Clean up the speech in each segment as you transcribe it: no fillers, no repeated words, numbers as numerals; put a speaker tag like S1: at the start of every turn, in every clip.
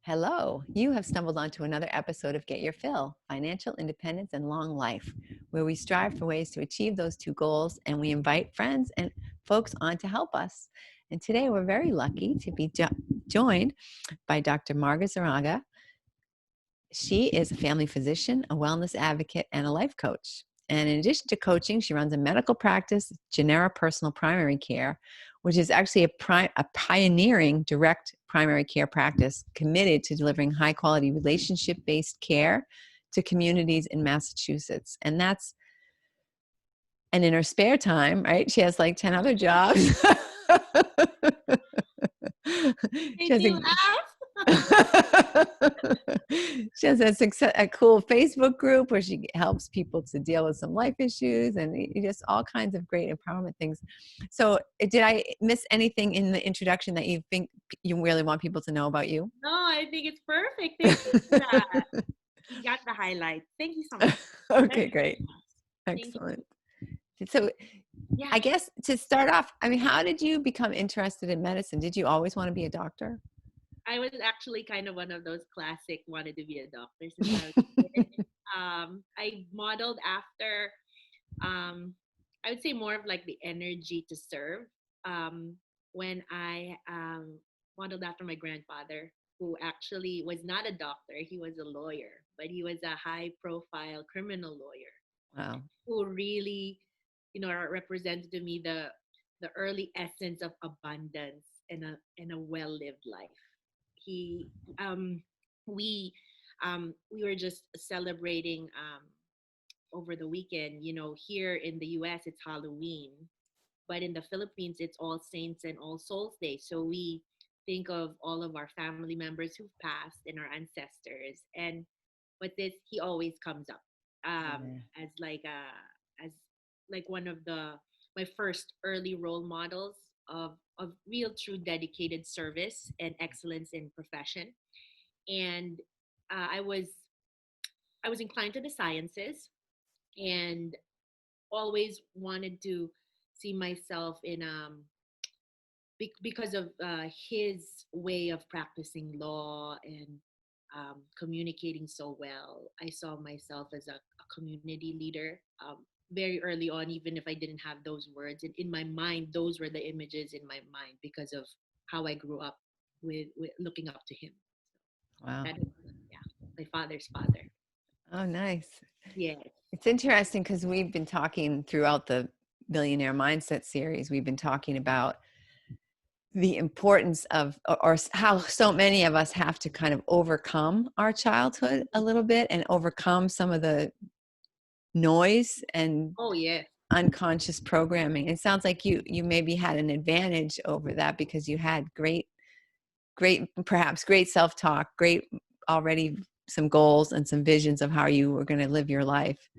S1: Hello, you have stumbled onto another episode of Get Your Fill, Financial Independence and Long Life, where we strive for ways to achieve those two goals and we invite friends and folks on to help us. And today we're very lucky to be joined by Dr. Marga Zarraga. She is a family physician, a wellness advocate, and a life coach. And in addition to coaching, she runs a medical practice, Genera Personal Primary Care, which is actually a pioneering direct primary care practice committed to delivering high-quality relationship-based care to communities in Massachusetts. And in her spare time, right, she has like 10 other jobs.
S2: She has
S1: she has a cool Facebook group where she helps people to deal with some life issues and just all kinds of great empowerment things. So did I miss anything in the introduction that you think you really want people to know about you?
S2: No, I think it's perfect. Thank you for that. You got the highlights. Thank you so much.
S1: Okay, great. Excellent. So yeah. I guess to start off, I mean, how did you become interested in medicine? Did you always want to be a doctor?
S2: I was actually kind of one of those classic wanted to be a doctor since I was a kid. I modeled after, I would say more of like the energy to serve. When I modeled after my grandfather, who actually was not a doctor, he was a lawyer, but he was a high-profile criminal lawyer.
S1: Wow.
S2: Who really, represented to me the early essence of abundance and a well-lived life. He we were just celebrating over the weekend. Here in the US it's Halloween, but in the Philippines it's All Saints and All Souls Day. So we think of all of our family members who've passed and our ancestors. And with this, he always comes up as one of my first early role models of real true dedicated service and excellence in profession. And I was inclined to the sciences and always wanted to see myself in because of his way of practicing law and communicating so well. I saw myself as a community leader very early on, even if I didn't have those words. And in my mind, those were the images in my mind because of how I grew up with looking up to him.
S1: Wow.
S2: That is, my father's father.
S1: Oh, nice.
S2: Yeah.
S1: It's interesting because we've been talking throughout the Billionaire Mindset series. We've been talking about the importance of, or how so many of us have to kind of overcome our childhood a little bit and overcome some of the noise and unconscious programming. It sounds like you maybe had an advantage over that because you had great self-talk, great already some goals and some visions of how you were going to live your life.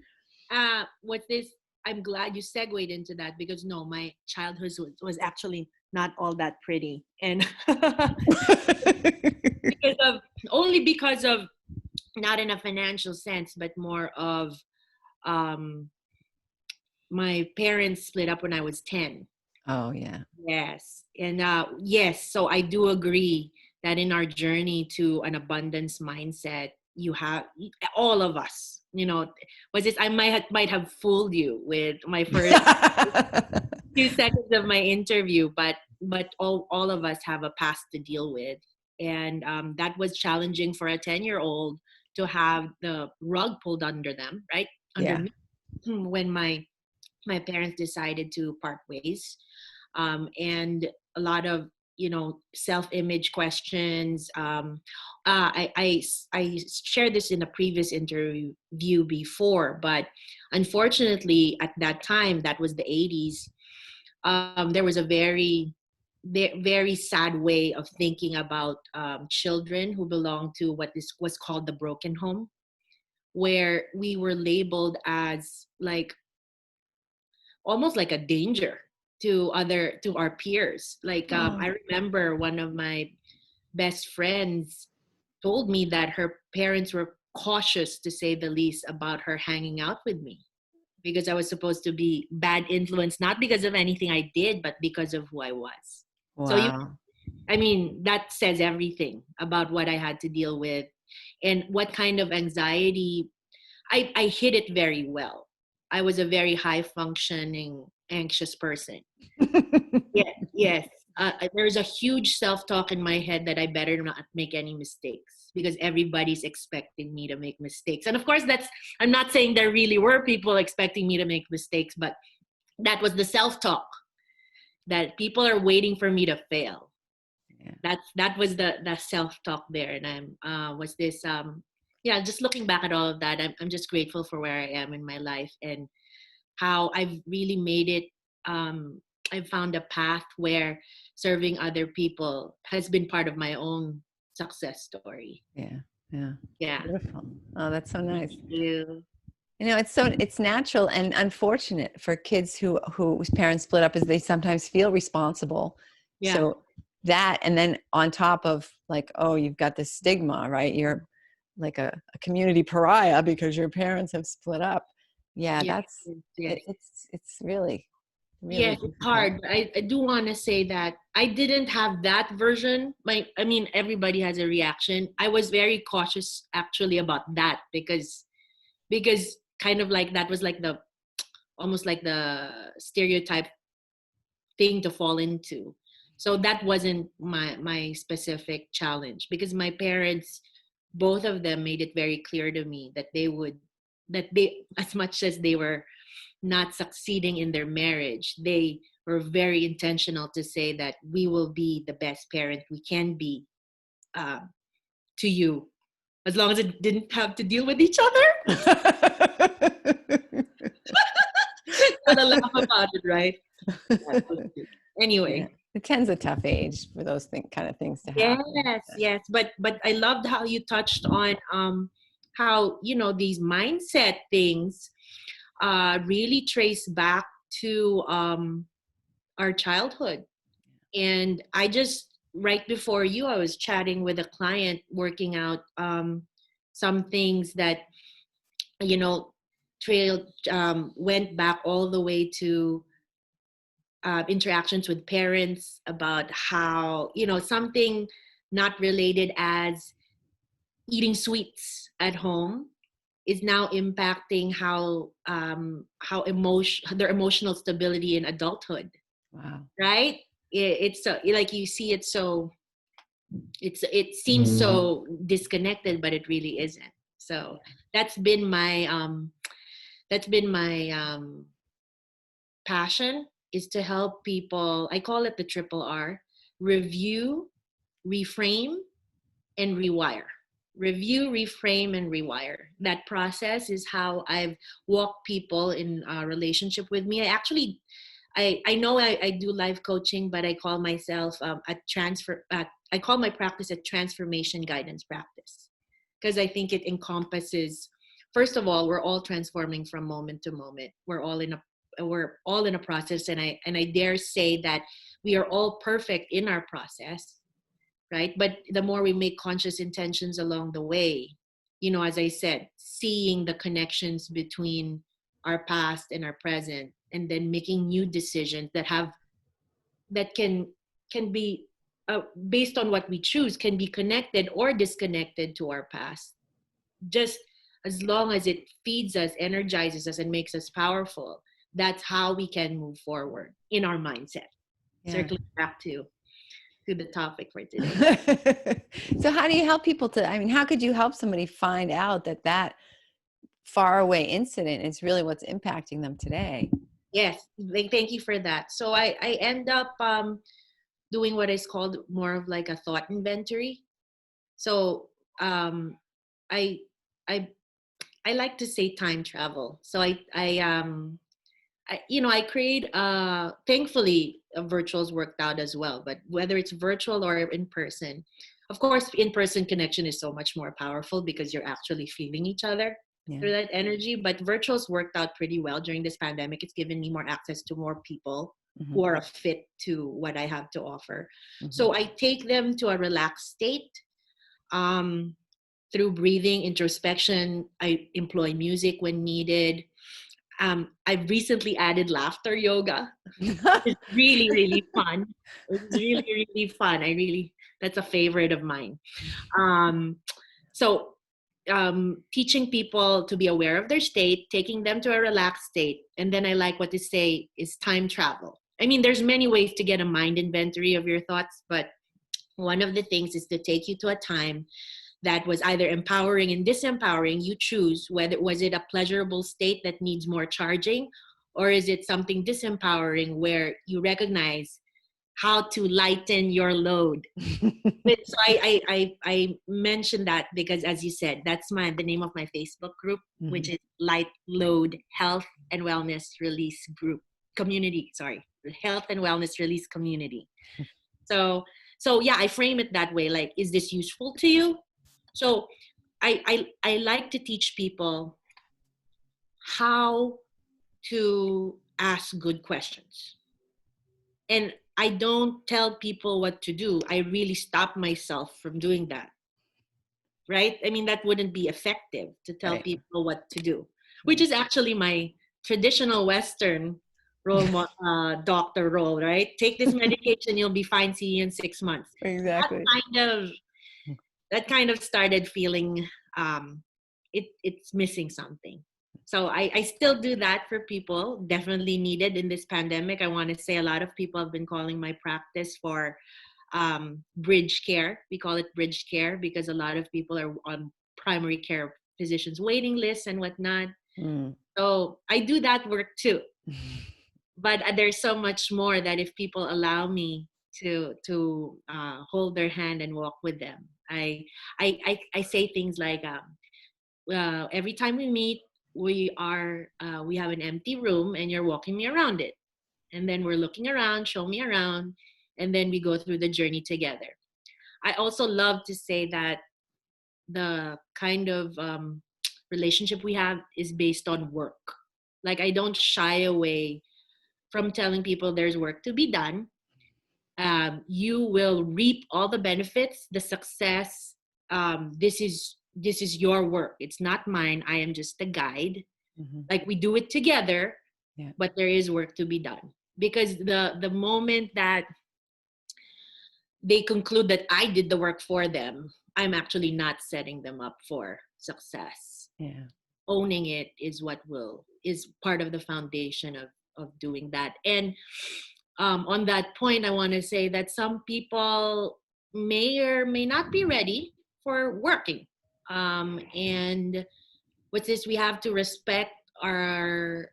S2: I'm glad you segued into that because my childhood was actually not all that pretty, and because of not in a financial sense, but more of my parents split up when I was 10.
S1: Oh yeah.
S2: Yes, and yes, so I do agree that in our journey to an abundance mindset, you have all of us. Was this? I might have fooled you with my first few seconds of my interview, but all of us have a past to deal with, and that was challenging for a 10-year-old to have the rug pulled under them, right? Under me, when my parents decided to part ways, and a lot of self-image questions. I shared this in a previous interview before, but unfortunately at that time, that was the 80s, there was a very very sad way of thinking about children who belong to what was called the broken home, where we were labeled as like almost like a danger to our peers. I remember one of my best friends told me that her parents were cautious, to say the least, about her hanging out with me because I was supposed to be bad influence, not because of anything I did, but because of who I was.
S1: Wow.
S2: So I mean, that says everything about what I had to deal with and what kind of anxiety. I hid it very well. I was a very high functioning anxious person. Yeah, yes. There's a huge self talk in my head that I better not make any mistakes because everybody's expecting me to make mistakes. And of course, I'm not saying there really were people expecting me to make mistakes, but that was the self talk that people are waiting for me to fail.
S1: Yeah.
S2: That was the self talk there. And was this yeah, just looking back at all of that, I'm just grateful for where I am in my life and how I've really made it. I've found a path where serving other people has been part of my own success story.
S1: Yeah. Yeah.
S2: Yeah.
S1: Beautiful. Oh, that's so
S2: Thank
S1: nice.
S2: you.
S1: It's natural and unfortunate for kids whose parents split up, is they sometimes feel responsible.
S2: Yeah.
S1: So that, and then on top of like, oh, you've got this stigma, right? You're like a community pariah because your parents have split up. Yeah,
S2: Yes.
S1: that's
S2: Yes.
S1: it's really, really
S2: Yes, it's
S1: difficult.
S2: hard. I do want to say that I didn't have that version. I mean, everybody has a reaction. I was very cautious actually about that because kind of like that was like the almost like the stereotype thing to fall into. So that wasn't my specific challenge because my parents, both of them, made it very clear to me that they as much as they were not succeeding in their marriage, they were very intentional to say that we will be the best parent we can be uh, to you, as long as it didn't have to deal with each other. Gotta laugh about it, right? That was it.
S1: Yeah,
S2: Anyway,
S1: it tends a tough age for those kind of things to happen.
S2: yes, yes, but I loved how you touched on how these mindset things really trace back to our childhood. And I just right before you, I was chatting with a client working out some things that you know trailed went back all the way to interactions with parents about how something not related as eating sweets at home is now impacting how their emotional stability in adulthood,
S1: Wow.
S2: right? It's so like you see it so it seems so disconnected, but it really isn't. So that's been my that's been my passion, is to help people. I call it the triple R: review, reframe, and rewire. Review, reframe, and rewire. That process is how I've walked people in a relationship with me. I know I do life coaching, but I call myself I call my practice a transformation guidance practice because I think it encompasses. First of all, we're all transforming from moment to moment. We're all in a process, and I dare say that we are all perfect in our process, right? But the more we make conscious intentions along the way, as I said, seeing the connections between our past and our present, and then making new decisions that can be based on what we choose, can be connected or disconnected to our past, just as long as it feeds us, energizes us, and makes us powerful. That's how we can move forward in our mindset.
S1: Yeah.
S2: Circling back to the topic for today.
S1: So how do you help people how could you help somebody find out that far away incident is really what's impacting them today?
S2: Yes, thank you for that. So I end up doing what is called more of like a thought inventory. So I I I like to say time travel. So I create thankfully virtuals worked out as well, but whether it's virtual or in person, of course in person connection is so much more powerful because you're actually feeling each other
S1: Yeah.
S2: through that energy. But virtuals worked out pretty well during this pandemic. It's given me more access to more people
S1: Mm-hmm.
S2: who are a fit to what I have to offer.
S1: Mm-hmm.
S2: So I take them to a relaxed state um, through breathing, introspection. I employ music when needed. I've recently added laughter yoga. It's really, really fun. It's really, really fun. That's a favorite of mine. Um, so, teaching people to be aware of their state, taking them to a relaxed state, and then I like what they say is time travel. I mean, there's many ways to get a mind inventory of your thoughts, but one of the things is to take you to a time that was either empowering and disempowering. You choose whether was it a pleasurable state that needs more charging, or is it something disempowering where you recognize how to lighten your load. So I mentioned that because, as you said, that's the name of my Facebook group, which is Light Load Health and Wellness Release Group Community. Sorry, Health and Wellness Release Community. So yeah, I frame it that way. Like, is this useful to you? So I like to teach people how to ask good questions. And I don't tell people what to do. I really stop myself from doing that. Right? I mean, that wouldn't be effective to tell
S1: Right.
S2: people what to do, which is actually my traditional Western doctor role, right? Take this medication, you'll be fine. See you in 6 months.
S1: Exactly.
S2: Kind of that kind of started feeling it's missing something. So I still do that for people, definitely needed in this pandemic. I want to say a lot of people have been calling my practice for bridge care. We call it bridge care because a lot of people are on primary care physicians waiting lists and whatnot. So I do that work too. But there's so much more that if people allow me to hold their hand and walk with them, I say things like every time we meet, we have an empty room and you're walking me around it, and then we're looking around, show me around, and then we go through the journey together. I also love to say that the kind of relationship we have is based on work. Like, I don't shy away from telling people there's work to be done. You will reap all the benefits, the success. This is your work. It's not mine. I am just a guide. Like, we do it together,
S1: Yeah.
S2: but there is work to be done. Because the moment that they conclude that I did the work for them, I'm actually not setting them up for success.
S1: Yeah.
S2: Owning it is is part of the foundation of doing that. And on that point, I want to say that some people may or may not be ready for working. And what's this? We have to respect where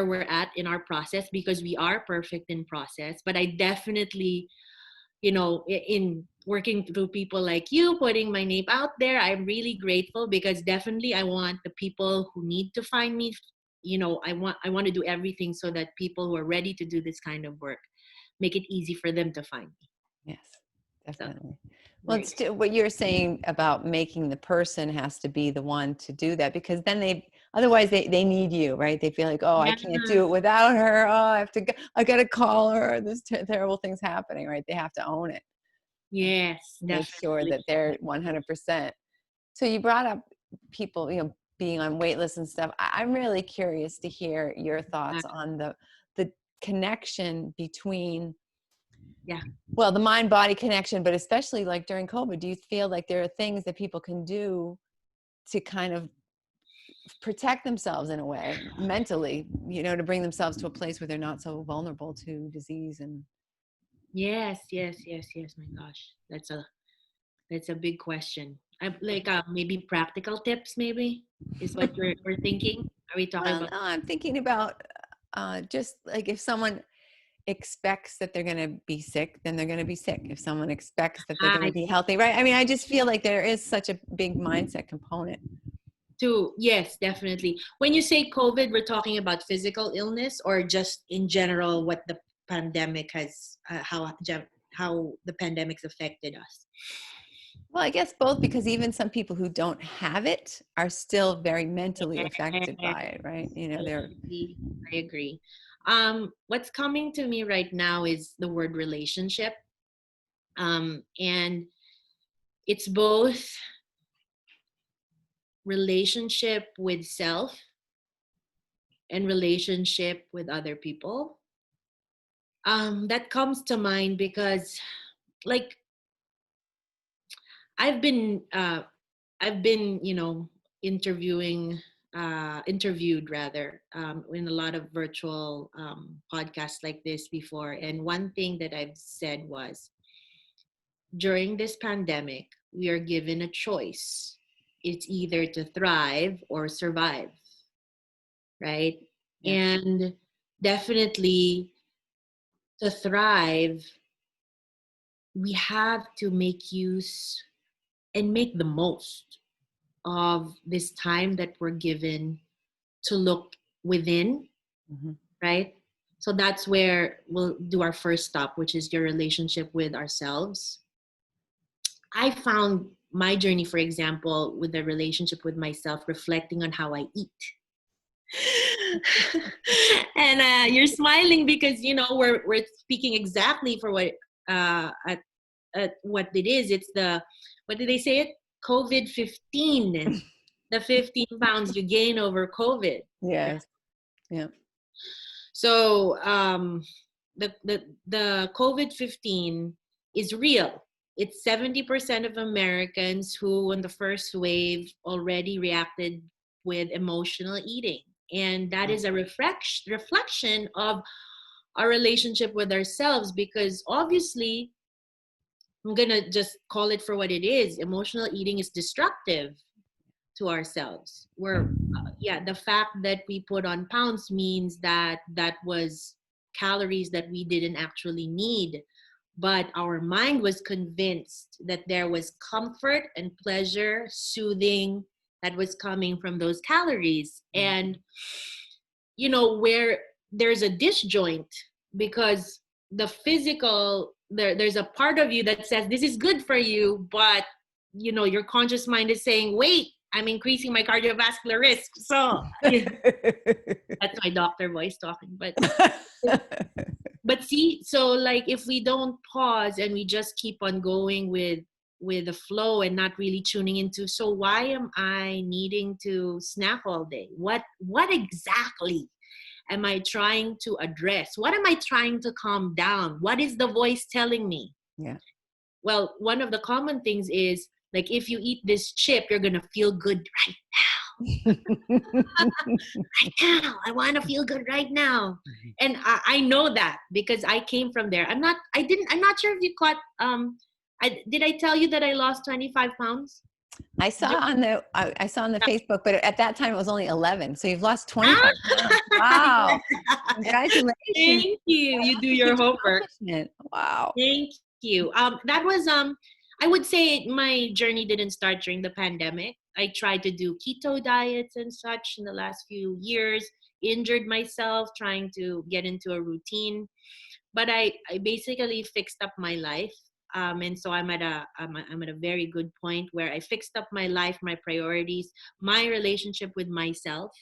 S2: we're at in our process, because we are perfect in process. But I definitely, in working through people like you, putting my name out there, I'm really grateful, because definitely I want the people who need to find me, I want to do everything so that people who are ready to do this kind of work, make it easy for them to find me.
S1: Yes,
S2: So,
S1: definitely. Well,
S2: right.
S1: it's still what you're saying about making the person has to be the one to do that, because then otherwise they need you, right? They feel like, oh, I
S2: Yeah.
S1: can't do it without her. Oh, I got to call her. There's terrible things happening, right? They have to own it.
S2: Yes,
S1: Make sure
S2: definitely.
S1: that they're 100%. So you brought up people, being on wait lists and stuff. I'm really curious to hear your thoughts on the connection between,
S2: Yeah.
S1: well, the mind body connection, but especially like during COVID, do you feel like there are things that people can do to kind of protect themselves in a way mentally, to bring themselves to a place where they're not so vulnerable to disease? And
S2: Yes, yes, yes, yes. My gosh, that's a big question. I like maybe practical tips. Maybe is what we're thinking. Are we talking
S1: well,
S2: about?
S1: no, I'm thinking about just like if someone expects that they're going to be sick, then they're going to be sick. If someone expects that they're going to
S2: I
S1: be healthy, right? I mean, I just feel like there is such a big mindset component.
S2: Yes, definitely. When you say COVID, we're talking about physical illness, or just in general what the pandemic has, how the pandemic's affected us.
S1: Well, I guess both, because even some people who don't have it are still very mentally affected by it, right?
S2: I
S1: They're
S2: agree. I agree. What's coming to me right now is the word relationship. And it's both relationship with self and relationship with other people. That comes to mind because, like, I've been I've been, interviewed rather, in a lot of virtual podcasts like this before. And one thing that I've said was, during this pandemic, we are given a choice. It's either to thrive or survive, right?
S1: Yep.
S2: And definitely to thrive, we have to make use and make the most of this time that we're given to look within,
S1: Mm-hmm.
S2: right? So that's where we'll do our first stop, which is your relationship with ourselves. I found my journey, for example, with the relationship with myself, reflecting on how I eat. And you're smiling because we're speaking exactly for what what it is. It's the, what did they say it? COVID-15, the 15 pounds you gain over COVID.
S1: Yes. Yeah.
S2: So the COVID-15 is real. It's 70% of Americans who, in the first wave, already reacted with emotional eating. And that is a reflection of our relationship with ourselves, because obviously, I'm going to just call it for what it is. Emotional eating is destructive to ourselves. Yeah, the fact that we put on pounds means that that was calories that we didn't actually need. But our mind was convinced that there was comfort and pleasure, soothing, that was coming from those calories. And, where there's a disjoint, because the physical, there's a part of you that says this is good for you, but your conscious mind is saying, wait, I'm increasing my cardiovascular risk. So yeah, that's my doctor voice talking. But see, so like, if we don't pause and we just keep on going with the flow and not really tuning into, so why am I needing to snack all day? What exactly am I trying to address? What am I trying to calm down? What is the voice telling me?
S1: Yeah.
S2: Well, one of the common things is, like, if you eat this chip, you're going to feel good right now. I want to feel good right now. And I know that because I came from there. I'm not sure if you caught, did I tell you that I lost 25 pounds?
S1: I saw on the Facebook, but at that time it was only 11. So you've lost 25
S2: Ah!
S1: pounds. Wow. Congratulations.
S2: Thank you. You do your homework.
S1: Wow.
S2: Thank you. That was, I would say my journey didn't start during the pandemic. I tried to do keto diets and such in the last few years, injured myself trying to get into a routine. But I basically fixed up my life. And so I'm at a very good point where I fixed up my life, my priorities, my relationship with myself,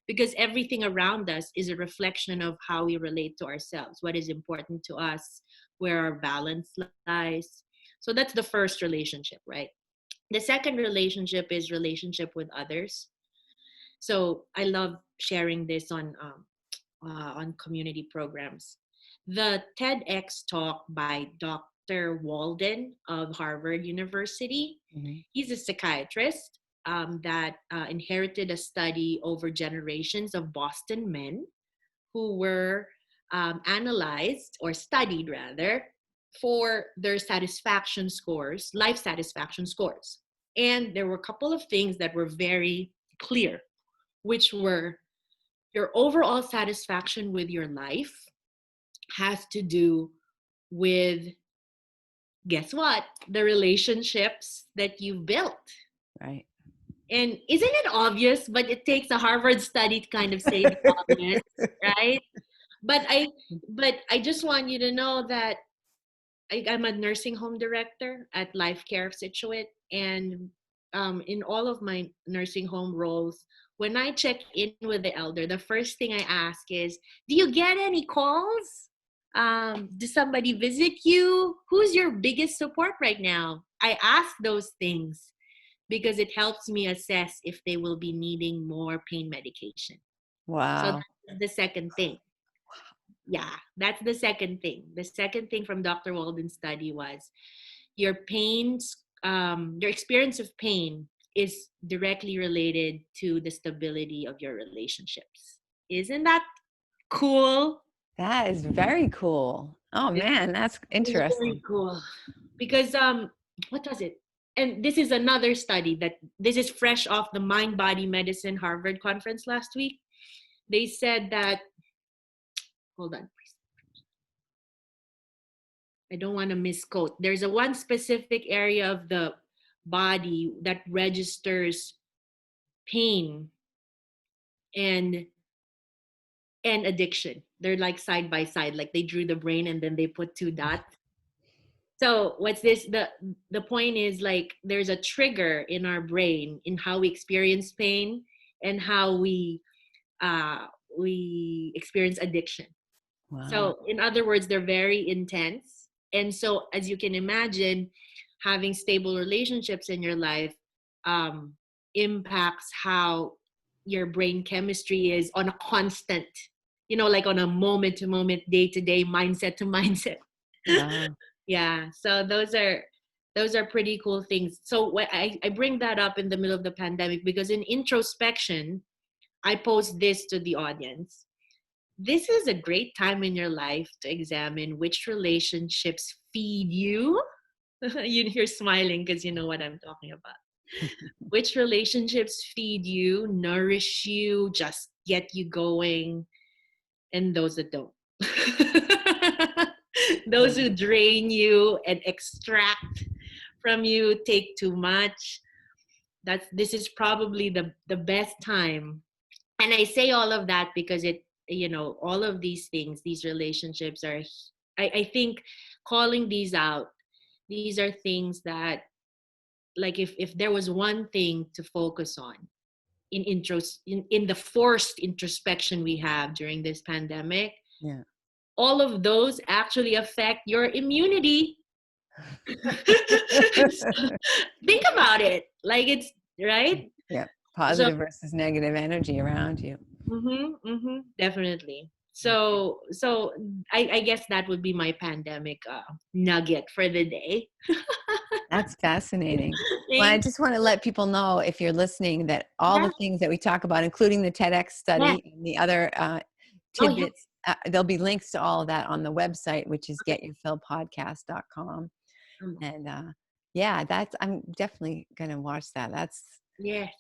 S2: because everything around us is a reflection of how we relate to ourselves, what is important to us, where our balance lies. So that's the first relationship, right? The second relationship is relationship with others. So I love sharing this on community programs. The TEDx talk by Dr. Walden of Harvard University.
S1: Mm-hmm.
S2: He's a psychiatrist that inherited a study over generations of Boston men who were analyzed, or studied rather, for their satisfaction scores, life satisfaction scores. And there were a couple of things that were very clear, which were, your overall satisfaction with your life has to do with, guess what? The relationships that you've built.
S1: Right.
S2: And isn't it obvious? But it takes a Harvard study to kind of say the obvious, right? But I just want you to know that I'm a nursing home director at Life Care of Situate, and in all of my nursing home roles, when I check in with the elder, the first thing I ask is, "Do you get any calls? Does somebody visit you? Who's your biggest support right now?" I ask those things because it helps me assess if they will be needing more pain medication. So
S1: Wow.
S2: that's the second thing. Yeah, that's the second thing. The second thing from Dr. Walden's study was your your experience of pain is directly related to the stability of your relationships. Isn't that cool?
S1: That is very cool. Oh
S2: It's
S1: man, that's
S2: very
S1: interesting.
S2: cool. Because what was it? And this is another study that this is fresh off the Mind Body Medicine Harvard conference last week. They said that, hold on, please. I don't want to misquote. There's a one specific area of the body that registers pain and addiction. They're like side by side, like they drew the brain and then they put two dots. So what's this? The point is, like, there's a trigger in our brain in how we experience pain and how uh we experience addiction.
S1: Wow.
S2: So in other words, they're very intense. And so as you can imagine, having stable relationships in your life um, impacts how your brain chemistry is on a constant, like on a moment to moment, day to day, mindset to mindset.
S1: Wow.
S2: Yeah. So those are pretty cool things. So what I bring that up in the middle of the pandemic because in introspection, I pose this to the audience. This is a great time in your life to examine which relationships feed you. You're smiling because you know what I'm talking about. Which relationships feed you, nourish you, just get you going, and those that don't. Those who drain you and extract from you, take too much. This is probably the best time. And I say all of that because all of these things, these relationships are, I think calling these out, these are things that, like, if there was one thing to focus on in the forced introspection we have during this pandemic,
S1: Yeah.
S2: all of those actually affect your immunity. Think about it. Like, it's right.
S1: Yeah.
S2: So
S1: Positive versus negative energy around you.
S2: definitely. So I guess that would be my pandemic nugget for the day.
S1: That's fascinating. Well, I
S2: Thank
S1: just want to let people know, if you're listening, that all
S2: yeah,
S1: the things that we talk about, including the TEDx
S2: yeah.
S1: study and the other
S2: Oh yeah.
S1: tidbits, there'll be links to all of that on the website, which is getyourfillpodcast.com. And yeah, I'm definitely going to watch that. That's
S2: Yes.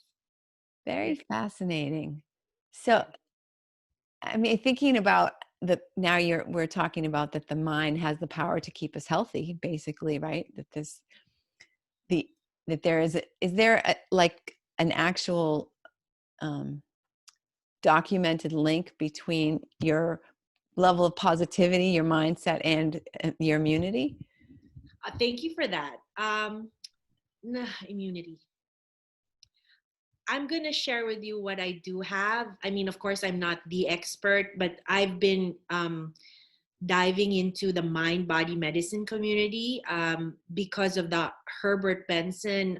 S1: very
S2: Yes.
S1: fascinating. So, I mean, thinking about now we're talking about that the mind has the power to keep us healthy, basically, right? The that there is there like an actual um, documented link between your level of positivity, your mindset, and your immunity?
S2: Thank you for that. Immunity. I'm gonna share with you what I do have. I mean, of course, I'm not the expert, but I've been diving into the mind body medicine community because of the Herbert Benson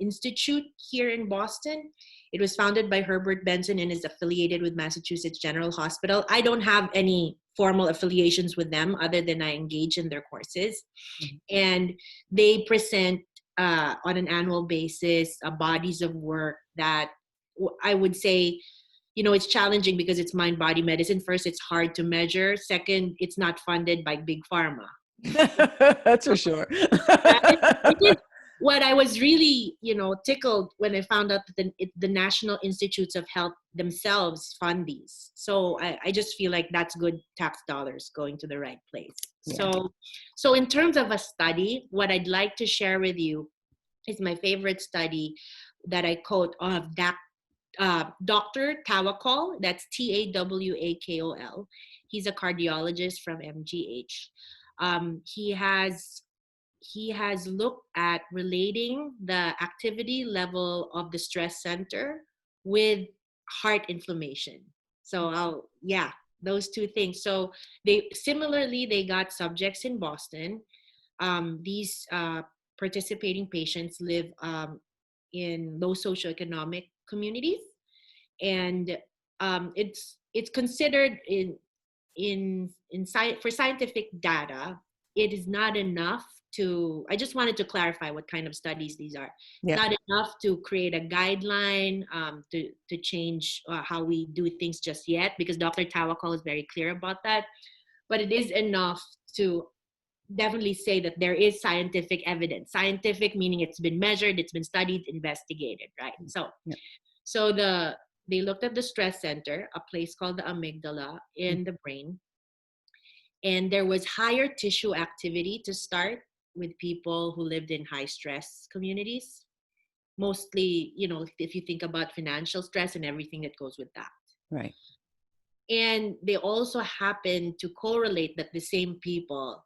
S2: Institute here in Boston. It was founded by Herbert Benson and is affiliated with Massachusetts General Hospital. I don't have any formal affiliations with them other than I engage in their courses.
S1: Mhm.
S2: And they present on an annual basis bodies of work that I would say, it's challenging because it's mind body medicine. First, it's hard to measure. Second, it's not funded by big pharma.
S1: That's for sure.
S2: Right? Which is what I was really, tickled when I found out that the National Institutes of Health themselves fund these. So I just feel like that's good tax dollars going to the right place.
S1: Yeah.
S2: So in terms of a study, what I'd like to share with you is my favorite study that I quote of Dr. Tawakol. That's Tawakol. He's a cardiologist from MGH. He has looked at relating the activity level of the stress center with heart inflammation. So those two things. So they got subjects in Boston. These participating patients live in low socioeconomic communities, and it's considered for scientific data, it is not enough to. I just wanted to clarify what kind of studies these are. It's
S1: Yeah.
S2: not enough to create a guideline, to change how we do things just yet, because Dr. Tawakol is very clear about that. But it is enough to definitely say that there is scientific evidence. Scientific meaning it's been measured, it's been studied, investigated, right?
S1: Yeah.
S2: So they looked at the stress center, a place called the amygdala in the brain, and there was higher tissue activity to start with people who lived in high stress communities. Mostly, if you think about financial stress and everything that goes with that.
S1: Right.
S2: And they also happened to correlate that the same people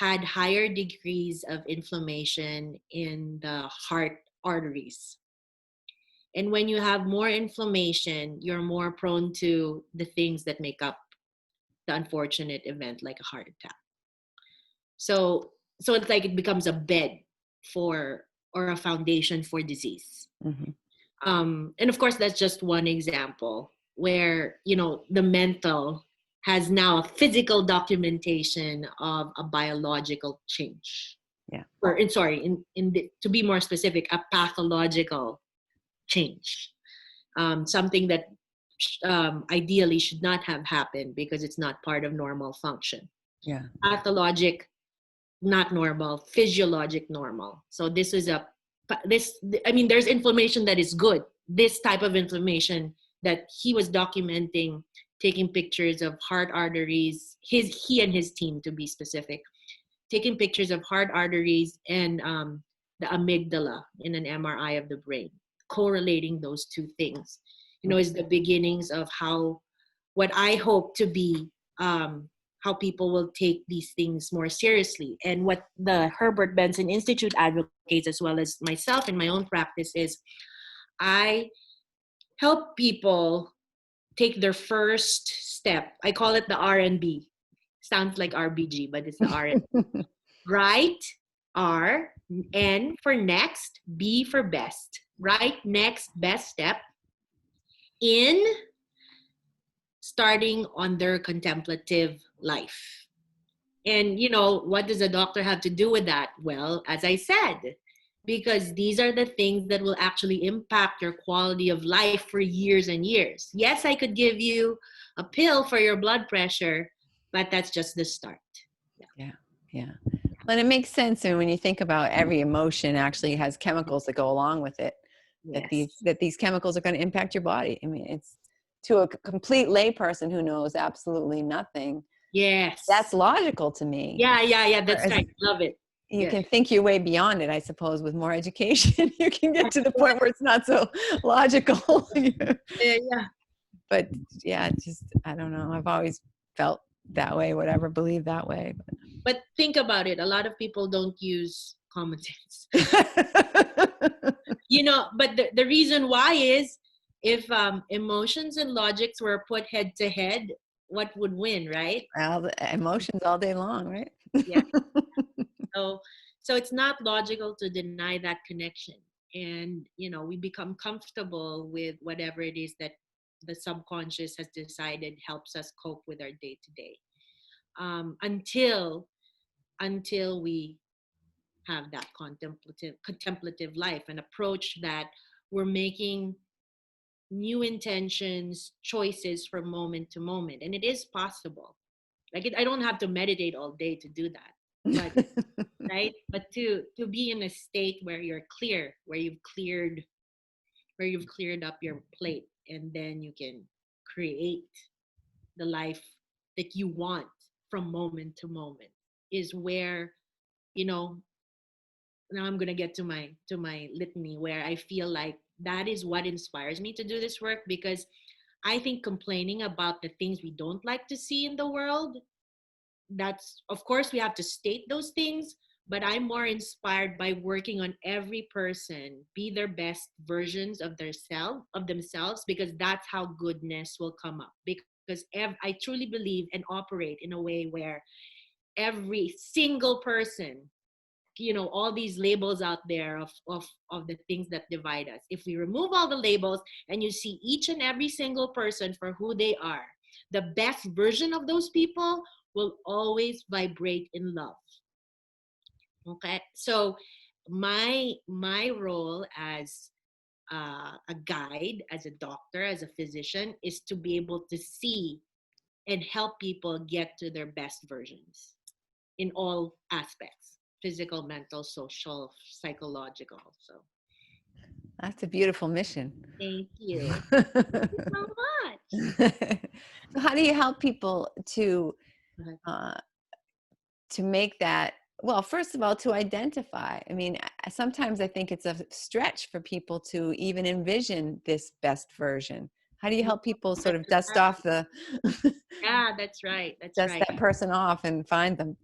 S2: had higher degrees of inflammation in the heart arteries. And when you have more inflammation, you're more prone to the things that make up the unfortunate event like a heart attack. So it's like it becomes a bed for, or a foundation for disease.
S1: Mm-hmm.
S2: And of course, that's just one example where, the mental has now a physical documentation of a biological change.
S1: Yeah.
S2: Or, to be more specific, a pathological change. Something that ideally should not have happened because it's not part of normal function.
S1: Yeah.
S2: Pathologic, not normal, physiologic, normal. So this is there's inflammation that is good. This type of inflammation that he was documenting, taking pictures of heart arteries, he and his team, to be specific, taking pictures of heart arteries and the amygdala in an MRI of the brain, correlating those two things, is the beginnings of what I hope to be, how people will take these things more seriously. And what the Herbert Benson Institute advocates, as well as myself in my own practice, is I help people take their first step. I call it the R&B. Sounds like RBG, but it's the R&B. Right, R, N for next, B for best. Right, next, best step in starting on their contemplative life. And, what does a doctor have to do with that? Well, as I said, because these are the things that will actually impact your quality of life for years and years. Yes, I could give you a pill for your blood pressure, but that's just the start.
S1: Yeah. Yeah. But it makes sense. And when you think about every emotion actually has chemicals that go along with it,
S2: Yes.
S1: that these chemicals are going to impact your body. I mean, it's to a complete layperson who knows absolutely nothing.
S2: Yes.
S1: That's logical to me.
S2: Yeah. That's
S1: Whereas
S2: right. Love it.
S1: you
S2: Yeah.
S1: can think your way beyond it, I suppose, with more education. You can get to the point where it's not so logical.
S2: Yeah.
S1: But yeah, just, I don't know. I've always felt that way, whatever, believed that way.
S2: But think about it. A lot of people don't use common sense. But the reason why is if emotions and logics were put head to head, what would win, right?
S1: Well, the emotions all day long, right?
S2: Yeah. So it's not logical to deny that connection. And, we become comfortable with whatever it is that the subconscious has decided helps us cope with our day to day. Until we have that contemplative life, and approach that we're making new intentions, choices from moment to moment. And it is possible. I don't have to meditate all day to do that. But right? But to be in a state where you're clear, where you've cleared up your plate, and then you can create the life that you want from moment to moment, is where, now I'm gonna get to my litany, where I feel like that is what inspires me to do this work. Because I think complaining about the things we don't like to see in the world, that's, of course, we have to state those things, but I'm more inspired by working on every person be their best versions of themselves, because that's how goodness will come up. Because I truly believe and operate in a way where every single person all these labels out there of the things that divide us. If we remove all the labels and you see each and every single person for who they are, the best version of those people will always vibrate in love. Okay, so my role as a guide, as a doctor, as a physician, is to be able to see and help people get to their best versions in all aspects: physical, mental, social, psychological. So
S1: That's a beautiful mission.
S2: thank you. Thank you so much.
S1: So how do you help people
S2: Uh,
S1: uh, to make that, well, first of all, to identify? I mean, sometimes I think it's a stretch for people to even envision this best version. How do you help people sort of
S2: That's
S1: dust
S2: right.
S1: off the
S2: Yeah, that's right. That's
S1: dust
S2: right.
S1: that person off and find them?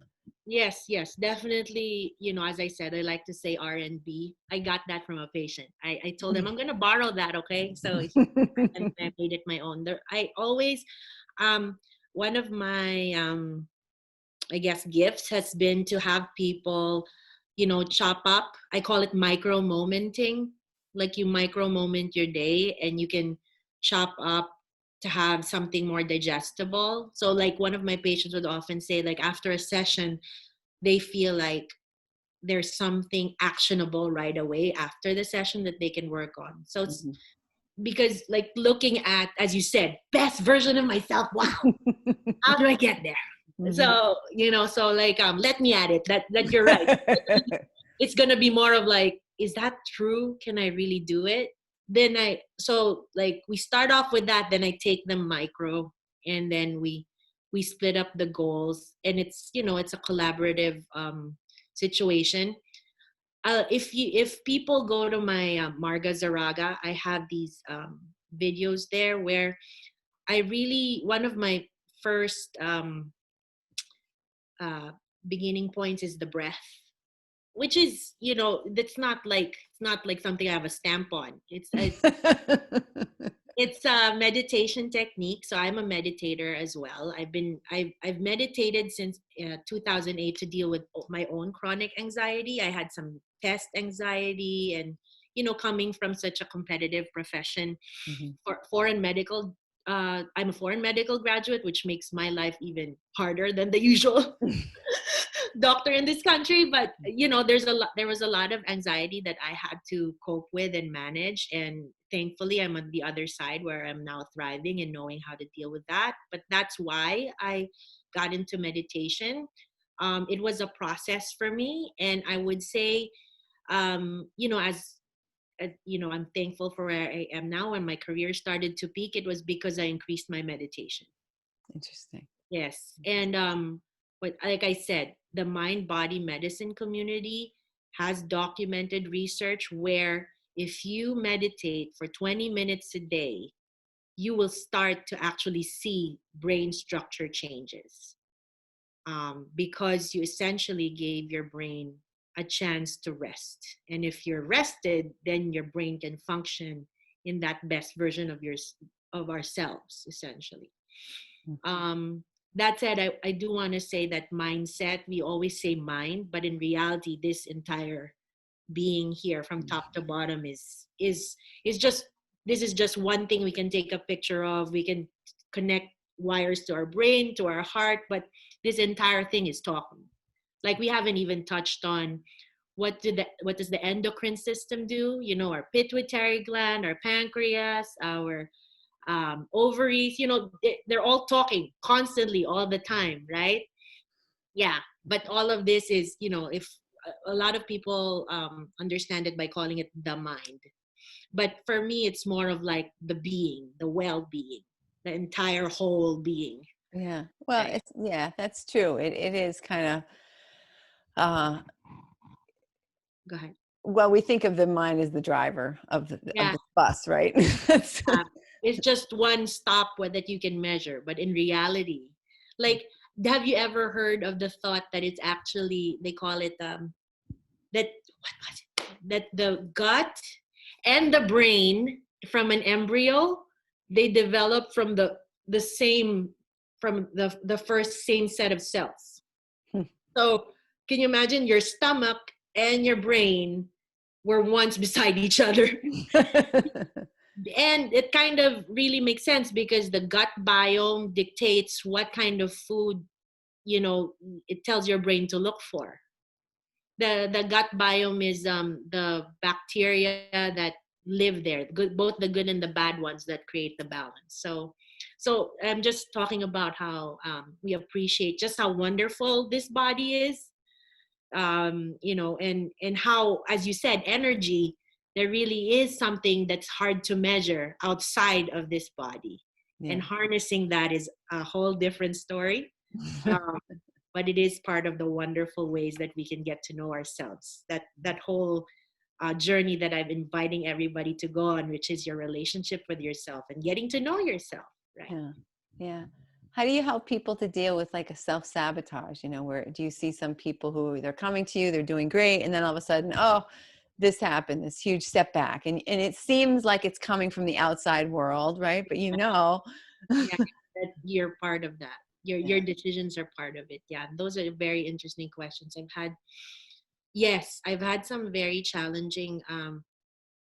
S2: Yes, yes, definitely. As I said, I like to say R&B. I got that from a patient. I told him I'm gonna borrow that, okay? So and I made it my own. I always, um, one of my I guess gifts has been to have people, chop up. I call it micro momenting. Like you micro moment your day and you can chop up to have something more digestible. So like one of my patients would often say, like after a session, they feel like there's something actionable right away after the session that they can work on. So it's
S1: Mhm.
S2: because like looking at, as you said, best version of myself. Wow, how do I get there?
S1: Mhm.
S2: So so like let me at it. That you're right. It's gonna be more of like, is that true? Can I really do it? Then so like we start off with that, then I take them micro, and then we split up the goals, and it's a collaborative situation. If people go to my Marga Zarraga, I have these videos there where I really, one of my first uh, beginning points is the breath, which is that's not like something I have a stamp on. It's a meditation technique. So I'm a meditator as well. I've meditated since 2008 to deal with my own chronic anxiety. I had some test anxiety, and coming from such a competitive profession
S1: Mhm.
S2: for foreign medical. I'm a foreign medical graduate, which makes my life even harder than the usual doctor in this country. But there was a lot of anxiety that I had to cope with and manage, and thankfully I'm on the other side where I'm now thriving and knowing how to deal with that. But that's why I got into meditation. It was a process for me, and I would say I'm thankful for where I am now. When my career started to peak, it was because I increased my meditation.
S1: Interesting.
S2: Yes. And but like I said, the mind body medicine community has documented research where if you meditate for 20 minutes a day, you will start to actually see brain structure changes, because you essentially gave your brain a chance to rest. And if you're rested, then your brain can function in that best version of ourselves, essentially. um that said, I do want to say that mindset, we always say mind, but in reality this entire being here from top to bottom is just, this is just one thing we can take a picture of. We can connect wires to our brain, to our heart, but this entire thing is talking. Like we haven't even touched on what does the endocrine system do, our pituitary gland, our pancreas, our ovaries, they're all talking constantly all the time, right? Yeah. But all of this is, if a lot of people understand it by calling it the mind, but for me it's more of like the being, the well-being, the entire whole being.
S1: Yeah. Well,
S2: Right.
S1: it's, yeah, that's true. It is kind of, uh,
S2: Go ahead.
S1: well, we think of the mind as the driver of
S2: Yeah.
S1: the bus, right?
S2: uh, it's just one stop that you can measure, but in reality, like, have you ever heard of the thought that it's actually, they call it that what was it, that the gut and the brain from an embryo, they develop from the same, from the first same set of cells.
S1: Hmm.
S2: So can you imagine your stomach and your brain were once beside each other. And it kind of really makes sense because the gut biome dictates what kind of food, it tells your brain to look for. The gut biome is the bacteria that live there, both the good and the bad ones that create the balance. So I'm just talking about how we appreciate just how wonderful this body is, and how, as you said, energy, there really is something that's hard to measure outside of this body. And
S1: Yeah.
S2: harnessing that is a whole different story. um, but it is part of the wonderful ways that we can get to know ourselves, that whole journey that I'm inviting everybody to go on, which is your relationship with yourself and getting to know yourself, right?
S1: Yeah. Yeah. How do you help people to deal with like a self-sabotage? Where do you see some people who they're coming to you, they're doing great, and then all of a sudden, oh, this happened, this huge setback. And it seems like it's coming from the outside world, right? But
S2: Yeah, that you're part of that. Your
S1: yeah.
S2: decisions are part of it. Yeah, those are very interesting questions. I've had some very challenging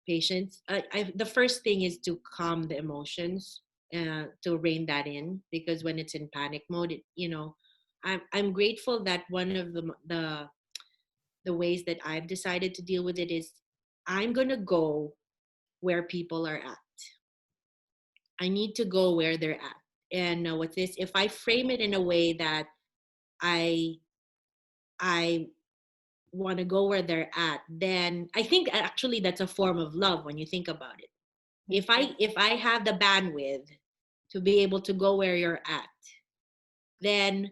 S2: patients. The first thing is to calm the emotions, to rein that in, because when it's in panic mode, I'm grateful that one of the ways that I've decided to deal with it is I'm gonna go where people are at. I need to go where they're at. And with this, if I frame it in a way that I I want to go where they're at, then I think actually that's a form of love when you think about it. If I have the bandwidth to be able to go where you're at, then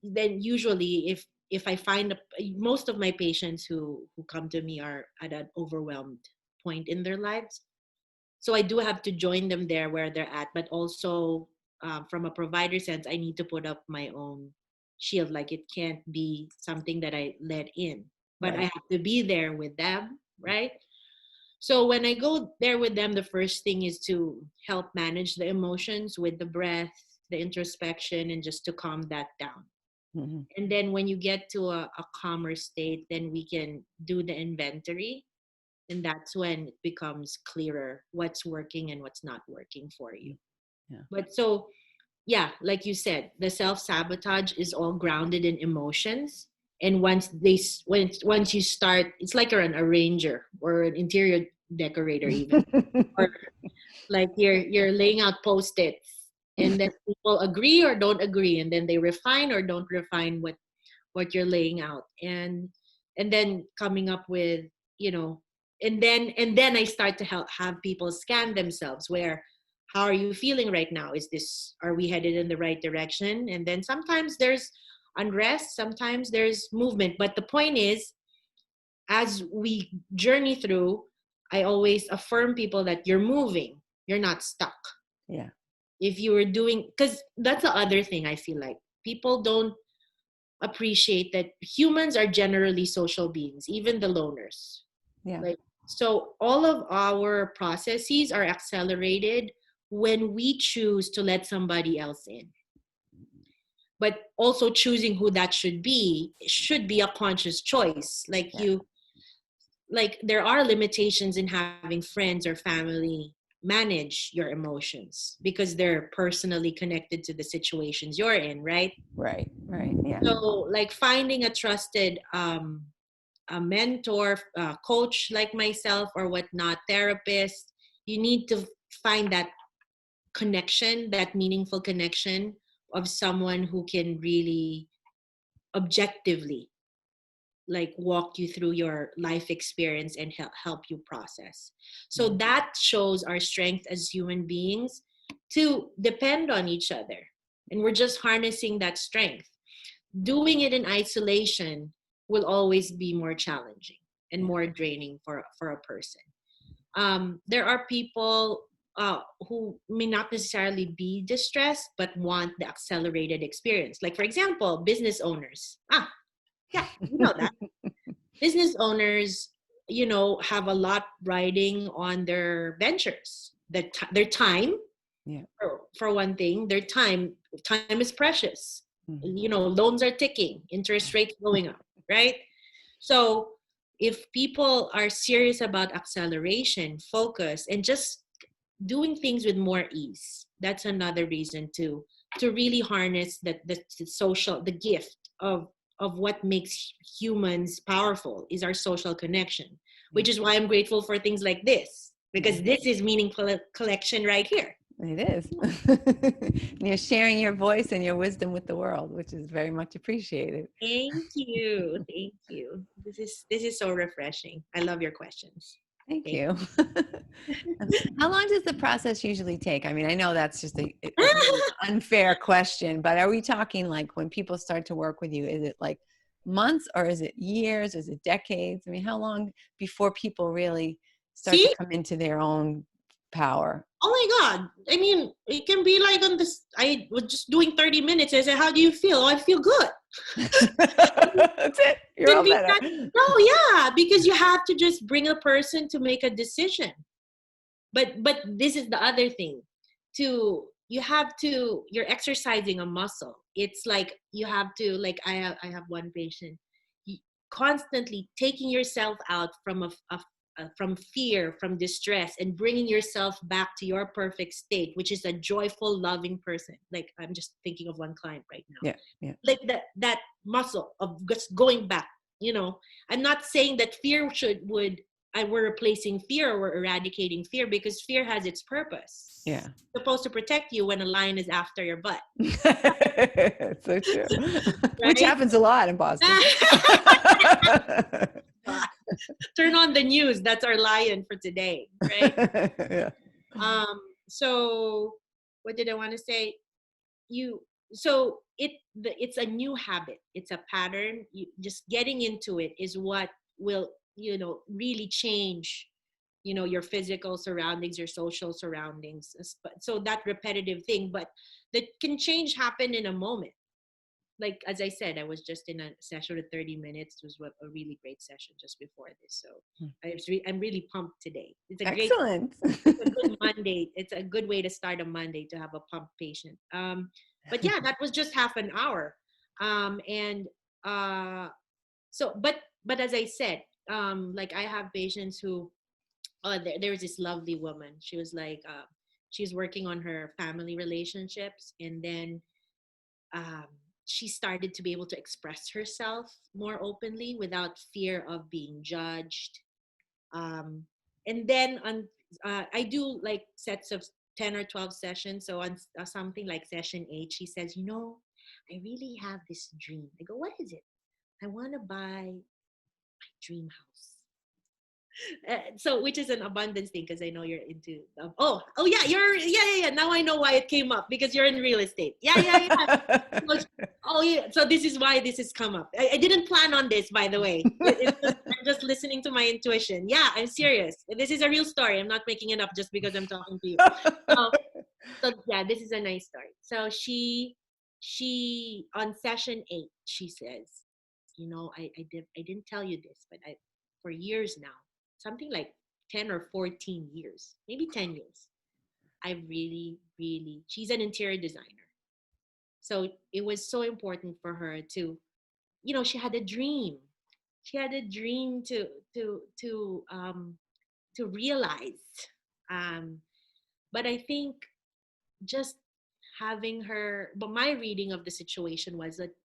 S2: usually if I find most of my patients who come to me are at an overwhelmed point in their lives. So I do have to join them there where they're at, but also from a provider sense, I need to put up my own shield. Like it can't be something that I let in, but I
S1: Right.
S2: have to be there with them, right? So when I go there with them, the first thing is to help manage the emotions with the breath, the introspection, and just to calm that down.
S1: Mm-hmm.
S2: And then when you get to a calmer state, then we can do the inventory, and that's when it becomes clearer what's working and what's not working for you.
S1: Yeah.
S2: But so, yeah, like you said, the self-sabotage is all grounded in emotions. And once you start, it's like you're an arranger or an interior decorator even, or like you're laying out post-its, and then people agree or don't agree, and then they refine or don't refine what you're laying out, and then coming up with, you know and then I start to have people scan themselves, where how are you feeling right now? Are we headed in the right direction? And then sometimes there's unrest, sometimes there's movement, but the point is, as we journey through, I always affirm people that you're moving, you're not stuck.
S1: Yeah.
S2: If you were doing, because that's the other thing I feel like people don't appreciate, that humans are generally social beings, even the loners.
S1: Yeah.
S2: Like, so all of our processes are accelerated when we choose to let somebody else in. But also choosing who that should be a conscious choice.
S1: Yeah.
S2: Like there are limitations in having friends or family manage your emotions because they're personally connected to the situations you're in, right?
S1: Right. Right. Yeah.
S2: So like finding a trusted a mentor, coach like myself or whatnot, therapist, you need to find that connection, that meaningful connection of someone who can really objectively like walk you through your life experience and help you process. So
S1: Yeah.
S2: that shows our strength as human beings to depend on each other. And we're just harnessing that strength. Doing it in isolation will always be more challenging and
S1: Yeah.
S2: more draining for a person. There are people who may not necessarily be distressed, but want the accelerated experience. Like, for example, business owners. Yeah, you know that. Business owners, have a lot riding on their ventures. Their time,
S1: Yeah.
S2: for one thing, time is precious.
S1: Mm-hmm.
S2: Loans are ticking, interest rates going up, right? So if people are serious about acceleration, focus, and just doing things with more ease, that's another reason to really harness the social, the gift of what makes humans powerful is our social connection, which is why I'm grateful for things like this, because this is meaningful collection right here.
S1: It is. And you're sharing your voice and your wisdom with the world, which is very much appreciated.
S2: Thank you. Thank you. This is so refreshing. I love your questions.
S1: Thank you. How long does the process usually take? I mean, I know that's just a really unfair question, but are we talking like when people start to work with you, is it like months or is it years? Is it decades? I mean, how long before people really start to
S2: See?
S1: come into their own power?
S2: Oh my God. I mean, it can be like on this. I was just doing 30 minutes. I said, how do you feel? Oh, I feel good.
S1: That's it. You're all better.
S2: No, yeah, because you have to just bring a person to make a decision. But this is the other thing. You're exercising a muscle. It's like you have to, like I have one patient, constantly taking yourself out from fear, from distress, and bringing yourself back to your perfect state, which is a joyful, loving person. Like I'm just thinking of one client right now.
S1: Yeah.
S2: Like that muscle of just going back. I'm not saying that fear we're replacing fear or we're eradicating fear, because fear has its purpose.
S1: Yeah.
S2: It's supposed to protect you when a lion is after your butt.
S1: So true.
S2: Right?
S1: Which happens a lot in Boston.
S2: Turn on the news. That's our lion for today, right?
S1: Yeah.
S2: So what did I want to say? It's a new habit. It's a pattern. Just getting into it is what will, really change, your physical surroundings, your social surroundings. So that repetitive thing, but that can change happen in a moment. Like, as I said, I was just in a session of 30 minutes. It was a really great session just before this. So I'm really pumped today. It's a great,
S1: Excellent.
S2: it's a good Monday. It's a good way to start a Monday to have a pumped patient. But yeah, that was just half an hour. And so, but as I said, like I have patients who, there was this lovely woman. She was like, she's working on her family relationships, and then um, she started to be able to express herself more openly without fear of being judged. And then I do like sets of 10 or 12 sessions. So on something like session 8, she says, I really have this dream. I go, what is it? I want to buy my dream house. So which is an abundance thing, because I know you're into yeah, yeah, now I know why it came up, because you're in real estate. Yeah. Oh yeah, so this is why this has come up. I didn't plan on this, by the way. I'm just listening to my intuition. Yeah, I'm serious. This is a real story. I'm not making it up just because I'm talking to you. So yeah, this is a nice story. So she on session 8, she says, I didn't tell you this, but for years now, something like 10 or 14 years, maybe 10 years, I really, really, she's an interior designer. So it was so important for her to, she had a dream. She had a dream to realize. Um, but I think just having her, but my reading of the situation was that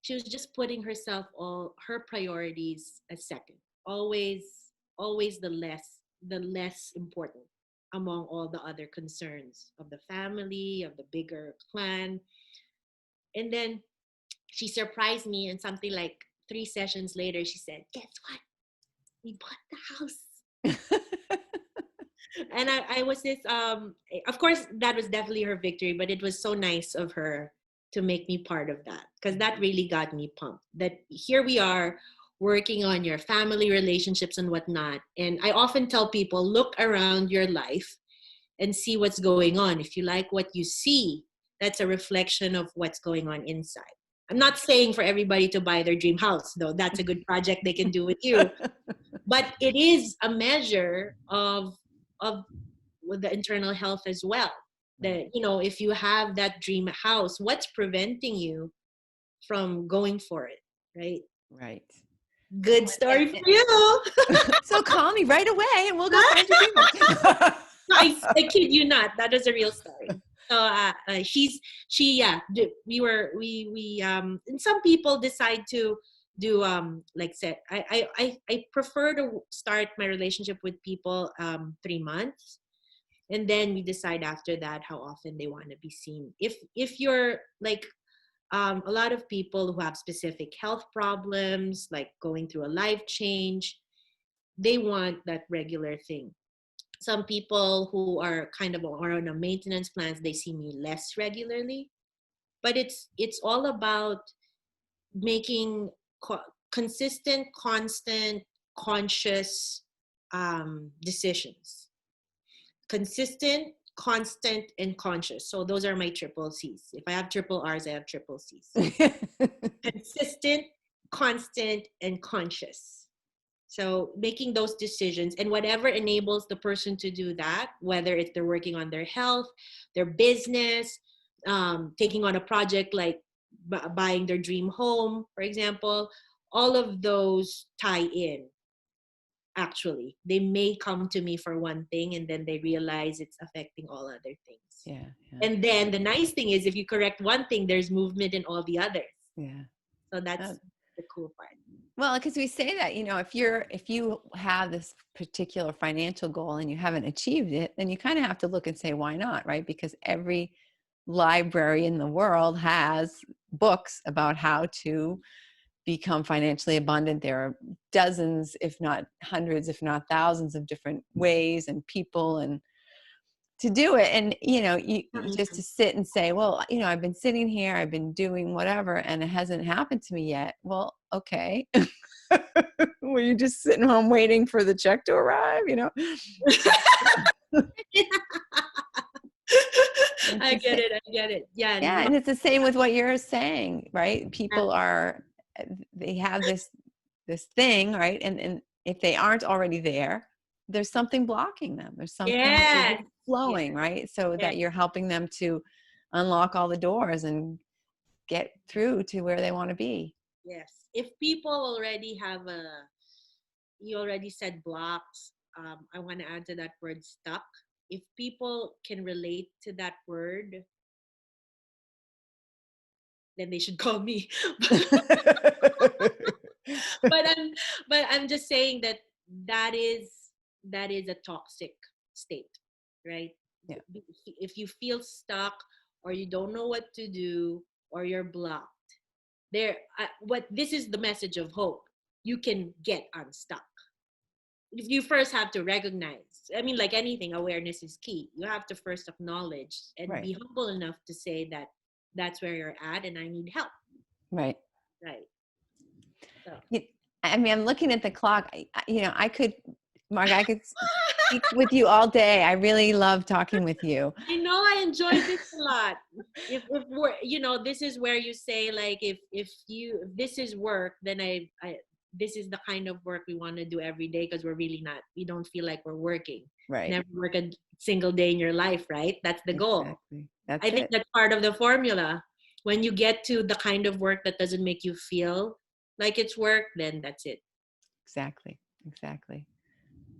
S2: she was just putting herself, all her priorities as second, always, always the less important among all the other concerns of the family, of the bigger clan. And then she surprised me, and something like 3 sessions later, she said, guess what? We bought the house. And I was this, of course, that was definitely her victory, but it was so nice of her to make me part of that, because that really got me pumped. That here we are working on your family relationships and whatnot. And I often tell people, look around your life and see what's going on. If you like what you see, that's a reflection of what's going on inside. I'm not saying for everybody to buy their dream house, though. That's a good project they can do with you. But it is a measure of with the internal health as well. That, if you have that dream house, what's preventing you from going for it, right?
S1: Right.
S2: Good story for you.
S1: So call me right away and we'll go find your treatment.
S2: No, I kid you not. That is a real story. So and some people decide to do like said I prefer to start my relationship with people 3 months, and then we decide after that how often they want to be seen. If you're like a lot of people who have specific health problems, like going through a life change, they want that regular thing. Some people who are kind of are on a maintenance plans, they see me less regularly. But it's all about making consistent, constant, conscious decisions. Consistent, constant, and conscious. So those are my triple C's. If I have triple R's, I have triple C's. Consistent, constant, and conscious. So making those decisions, and whatever enables the person to do that, whether it's they're working on their health, their business, taking on a project like buying their dream home, for example, all of those tie in. Actually, they may come to me for one thing and then they realize it's affecting all other things.
S1: Yeah.
S2: And then the nice thing is if you correct one thing, there's movement in all the others.
S1: Yeah.
S2: So that's the cool part.
S1: Well, because we say that, if you have this particular financial goal and you haven't achieved it, then you kind of have to look and say, why not, right? Because every library in the world has books about how to become financially abundant. There are dozens, if not hundreds, if not thousands of different ways and people and to do it. And, you just to sit and say, well, I've been sitting here, I've been doing whatever, and it hasn't happened to me yet. Well, okay. Were you just sitting home waiting for the check to arrive,
S2: I get it. Yeah.
S1: Yeah. And it's the same with what you're saying, right? People they have this thing, right? And if they aren't already there, there's something blocking them. There's something flowing, right? So that you're helping them to unlock all the doors and get through to where they want to be.
S2: Yes. If people already you already said blocks, I want to add to that word stuck. If people can relate to that word, then they should call me. but I'm just saying that is a toxic state, right?
S1: Yeah.
S2: If you feel stuck or you don't know what to do or you're blocked, this is the message of hope. You can get unstuck. You first have to recognize. I mean, like anything, awareness is key. You have to first acknowledge and be humble enough to say that that's where you're at and I need help.
S1: Right.
S2: So.
S1: I mean, I'm looking at the clock. I could, Marga, I could speak with you all day. I really love talking with you.
S2: I know, I enjoyed this a lot. If we're, this is where you say, like, if this is work, then I this is the kind of work we want to do every day, because we don't feel like we're working.
S1: Right.
S2: Never work a single day in your life, right? That's the goal.
S1: Exactly.
S2: I think that's part of the formula. When you get to the kind of work that doesn't make you feel like it's work, then that's it.
S1: Exactly.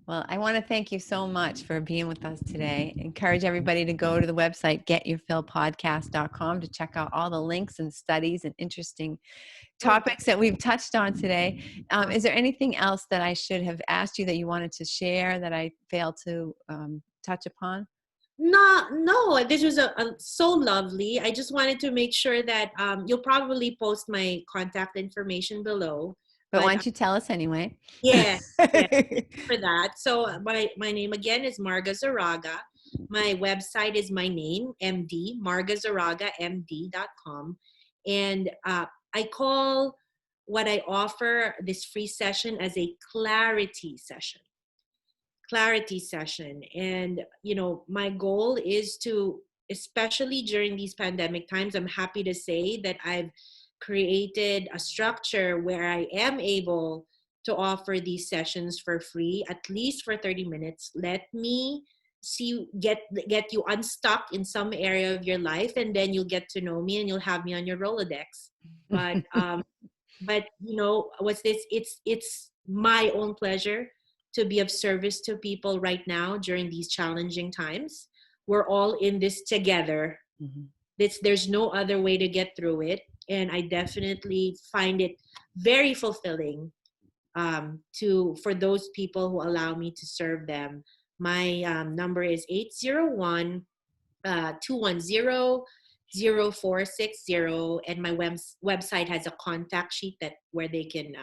S1: Well, I want to thank you so much for being with us today. Encourage everybody to go to the website, getyourfillpodcast.com, to check out all the links and studies and interesting topics that we've touched on today. Is there anything else that I should have asked you that you wanted to share that I failed to touch upon?
S2: No, this was so lovely. I just wanted to make sure that you'll probably post my contact information below.
S1: But why don't you tell us anyway?
S2: Yeah, for that. So my name again is Marga Zarraga. My website is my name, MD, margazarragamd.com. And I call what I offer, this free session, as a clarity session. And my goal is to, especially during these pandemic times, I'm happy to say that I've created a structure where I am able to offer these sessions for free, at least for 30 minutes. Let me get you unstuck in some area of your life, and then you'll get to know me and you'll have me on your Rolodex. But but what's this? It's my own pleasure to be of service to people right now during these challenging times. We're all in this together.
S1: Mhm.
S2: There's no other way to get through it, and I definitely find it very fulfilling, to for those people who allow me to serve them. My number is 801 210 and my website has a contact sheet that where they can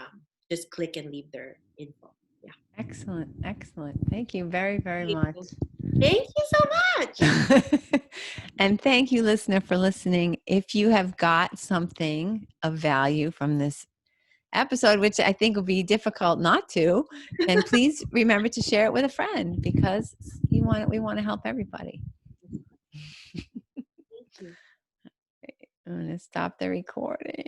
S2: just click and leave their info. Yeah.
S1: Excellent. Excellent. Thank you very, very
S2: Thank
S1: much.
S2: you. Thank you so much.
S1: And thank you, listener, for listening. If you have got something of value from this episode, which I think will be difficult not to, then please remember to share it with a friend because we want to help everybody.
S2: Thank you.
S1: I'm going to stop the recording.